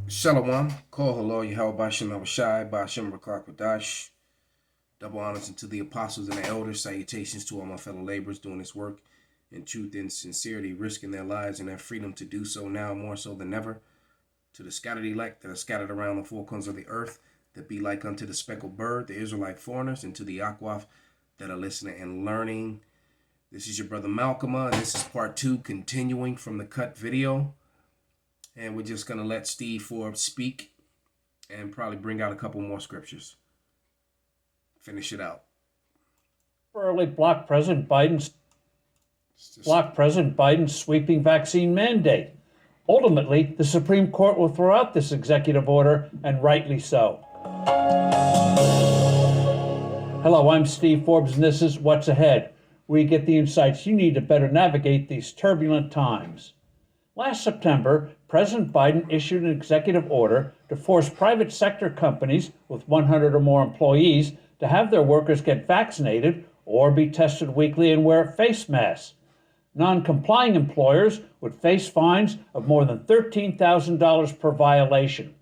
Shalom, Kol Halor Yahweh Bashem Abishai, Bashem Rakak. Double honors unto the apostles and the elders. Salutations to all my fellow laborers doing this work in truth and sincerity, risking their lives and their freedom to do so now more so than ever. To the scattered elect that are scattered around the four corners of the earth, that be like unto the speckled bird, the Israelite foreigners, and to the Akwaf that are listening and learning. This is your brother Malcolm, and this is part 2, continuing from the cut video. And we're just going to let Steve Forbes speak and probably bring out a couple more scriptures. Finish it out. Early block President Biden's sweeping vaccine mandate. Ultimately, the Supreme Court will throw out this executive order, and rightly so. Hello, I'm Steve Forbes, and this is What's Ahead, where you get the insights you need to better navigate these turbulent times. Last September, President Biden issued an executive order to force private sector companies with 100 or more employees to have their workers get vaccinated or be tested weekly and wear face masks. Non-complying employers would face fines of more than $13,000 per violation.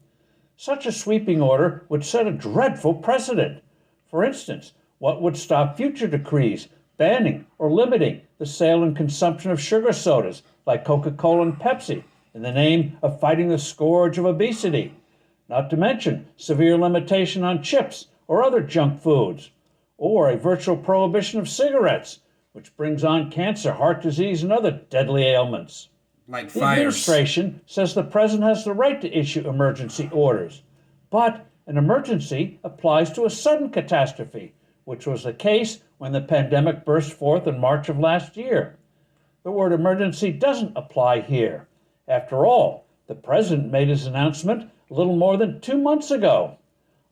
Such a sweeping order would set a dreadful precedent. For instance, what would stop future decrees banning or limiting the sale and consumption of sugar sodas like Coca-Cola and Pepsi in the name of fighting the scourge of obesity? Not to mention severe limitation on chips or other junk foods, or a virtual prohibition of cigarettes, which brings on cancer, heart disease, and other deadly ailments. Like The fires. administration says the president has the right to issue emergency orders, but an emergency applies to a sudden catastrophe, which was the case when the pandemic burst forth in March of last year. The word emergency doesn't apply here. After all, the president made his announcement a little more than 2 months ago.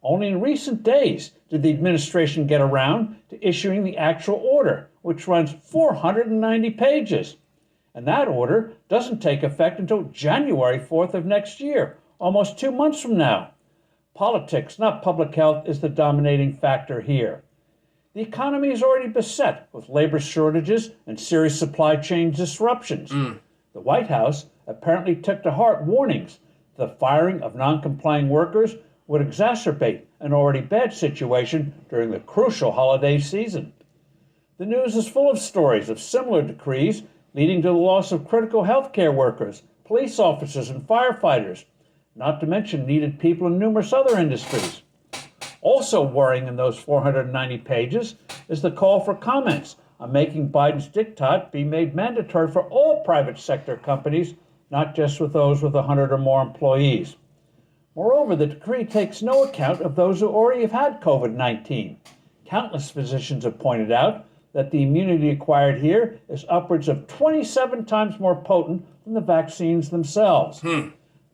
Only in recent days did the administration get around to issuing the actual order, which runs 490 pages. And that order doesn't take effect until January 4th of next year, almost 2 months from now. Politics, not public health, is the dominating factor here. The economy is already beset with labor shortages and serious supply chain disruptions. The White House apparently took to heart warnings that the firing of non-complying workers would exacerbate an already bad situation during the crucial holiday season. The news is full of stories of similar decrees leading to the loss of critical healthcare workers, police officers, and firefighters, not to mention needed people in numerous other industries. Also worrying in those 490 pages is the call for comments on making Biden's diktat be made mandatory for all private sector companies, not just with those with 100 or more employees. Moreover, the decree takes no account of those who already have had COVID-19. Countless physicians have pointed out that the immunity acquired here is upwards of 27 times more potent than the vaccines themselves.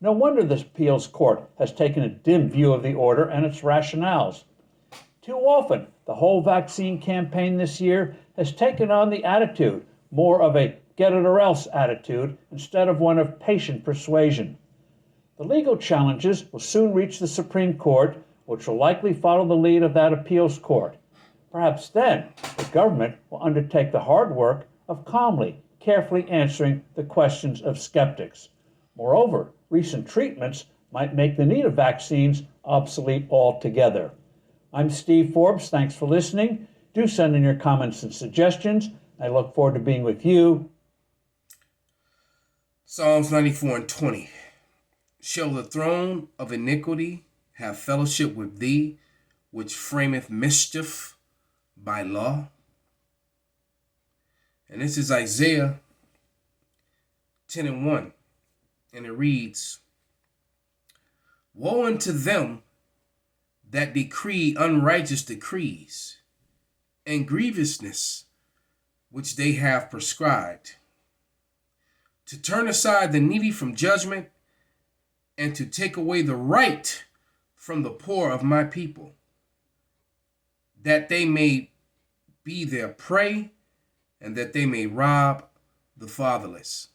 No wonder this appeals court has taken a dim view of the order and its rationales. Too often, the whole vaccine campaign this year has taken on the attitude, more of a get it or else attitude, instead of one of patient persuasion. The legal challenges will soon reach the Supreme Court, which will likely follow the lead of that appeals court. Perhaps then, the government will undertake the hard work of calmly, carefully answering the questions of skeptics. Moreover, recent treatments might make the need of vaccines obsolete altogether. I'm Steve Forbes. Thanks for listening. Do send in your comments and suggestions. I look forward to being with you. Psalms 94 and 20. Shall the throne of iniquity have fellowship with thee, which frameth mischief by law? And this is Isaiah 10 and 1. And it reads, Woe unto them that decree unrighteous decrees, and grievousness which they have prescribed, to turn aside the needy from judgment, and to take away the right from the poor of my people, that they may be their prey, and that they may rob the fatherless.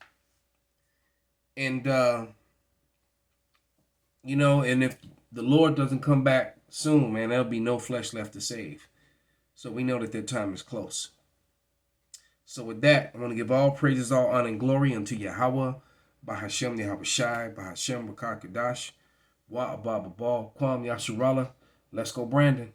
And, and if the Lord doesn't come back soon, man, there'll be no flesh left to save. So we know that their time is close. So with that, I want to give all praises, all honor, and glory unto Yahweh, Bahashem Yahweh Shai, Bahashem Rakak Kadash, Wa Ababa Ball, Kwam Yasharala. Let's go, Brandon.